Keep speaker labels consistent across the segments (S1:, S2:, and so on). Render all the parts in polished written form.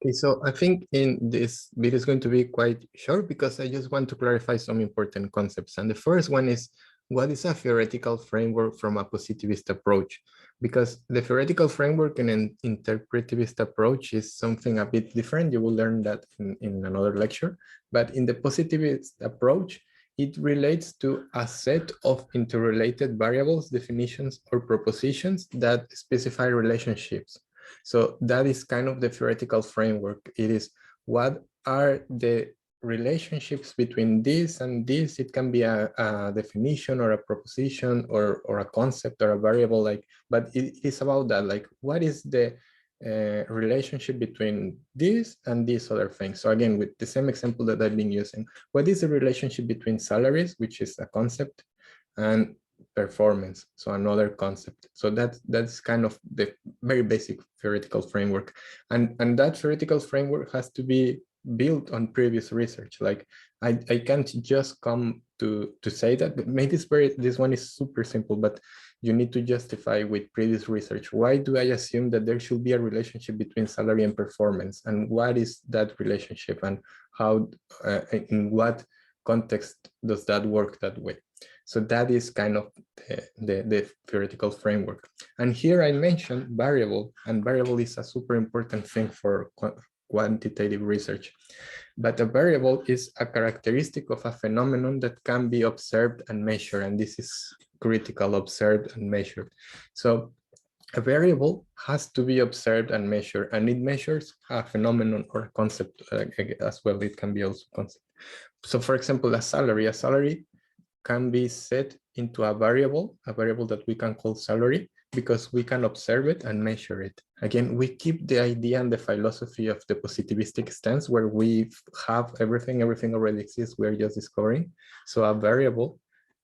S1: Okay, so I think in this video is going to be quite short because I just want to clarify some important concepts. And the first one is, what is a theoretical framework from a positivist approach? Because the theoretical framework in an interpretivist approach is something a bit different. You will learn that in another lecture. But in the positivist approach, it relates to a set of interrelated variables, definitions, or propositions that specify relationships. So that is kind of the theoretical framework. It is, what are the relationships between this and this? It can be a definition or a proposition or a concept or a variable, like, but it is about that, like, what is the relationship between this and this other thing? So again, with the same example that I've been using, what is the relationship between salaries, which is a concept, and performance, so another concept? So that's kind of the very basic theoretical framework, and that theoretical framework has to be built on previous research. Like I can't just come to say that, but maybe this one is super simple, but you need to justify with previous research. Why do I assume that there should be a relationship between salary and performance, and what is that relationship, and how in what context does that work that way? So that is kind of the theoretical framework. And here I mentioned variable, and variable is a super important thing for quantitative research. But a variable is a characteristic of a phenomenon that can be observed and measured, and this is critical: observed and measured. So a variable has to be observed and measured, and it measures a phenomenon or a concept as well. It can be also concept. So for example, a salary can be set into a variable that we can call salary, because we can observe it and measure it. Again, we keep the idea and the philosophy of the positivistic stance, where we have everything already exists, we're just discovering. So a variable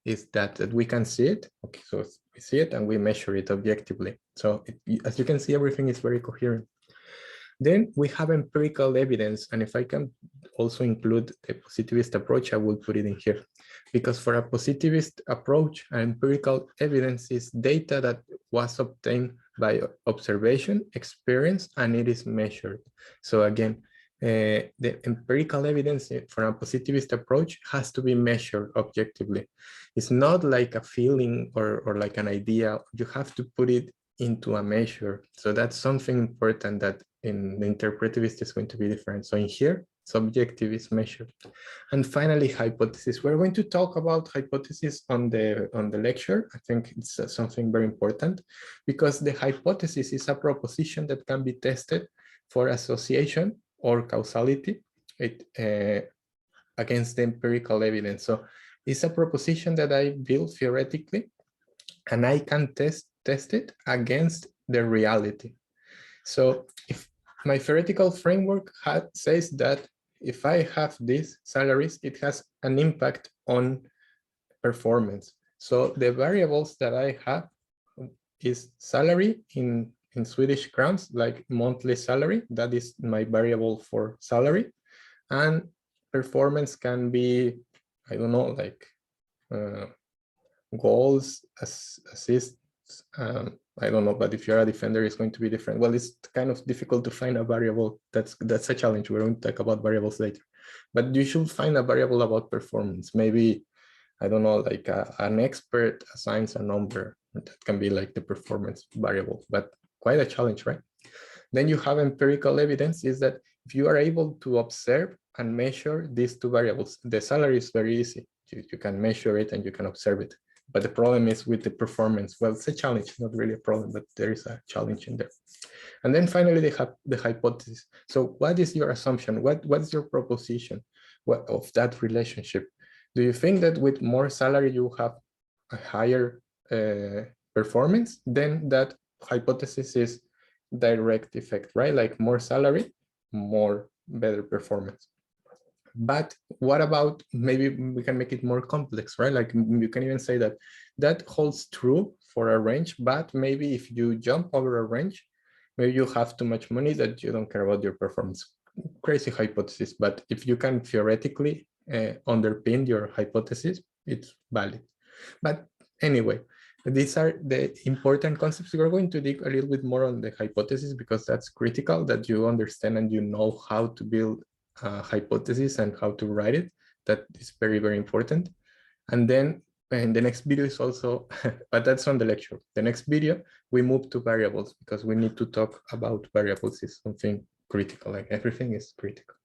S1: is that we can see it. Okay, so we see it and we measure it objectively. So as you can see, everything is very coherent. Then we have empirical evidence, and if I can also include the positivist approach, I will put it in here. Because for a positivist approach, empirical evidence is data that was obtained by observation, experience, and it is measured. So again, the empirical evidence for a positivist approach has to be measured objectively. It's not like a feeling or like an idea. You have to put it into a measure. So that's something important that in the interpretivist is going to be different. So in here, subjective is measured. And finally, hypothesis. We're going to talk about hypothesis on the lecture. I think it's something very important, because the hypothesis is a proposition that can be tested for association or causality against the empirical evidence. So it's a proposition that I build theoretically, and I can test it against the reality. So if my theoretical framework says that if I have these salaries, it has an impact on performance. So the variables that I have is salary in Swedish crowns, like monthly salary, that is my variable for salary. And performance can be, I don't know, like goals, assists, I don't know, but if you're a defender, it's going to be different. Well, it's kind of difficult to find a variable. That's a challenge. We're going to talk about variables later, but you should find a variable about performance. Maybe, I don't know, like an expert assigns a number that can be like the performance variable, but quite a challenge, right? Then you have empirical evidence, is that if you are able to observe and measure these two variables, the salary is very easy. You can measure it and you can observe it. But the problem is with the performance. Well, it's a challenge, not really a problem, but there is a challenge in there. And then finally, they have the hypothesis. So what is your assumption? What's your proposition of that relationship? Do you think that with more salary, you have a higher performance? Then that hypothesis is direct effect, right? Like more salary, more better performance. But what about, maybe we can make it more complex, right? Like you can even say that that holds true for a range, but maybe if you jump over a range, maybe you have too much money that you don't care about your performance. Crazy hypothesis, but if you can theoretically underpin your hypothesis, it's valid. But anyway, These are the important concepts. We're going to dig a little bit more on the hypothesis because that's critical, that you understand and you know how to build a hypothesis and how to write it. That is very, very important. And then in the next video is also, but that's on the lecture. The next video, we move to variables because we need to talk about variables is something critical, like everything is critical.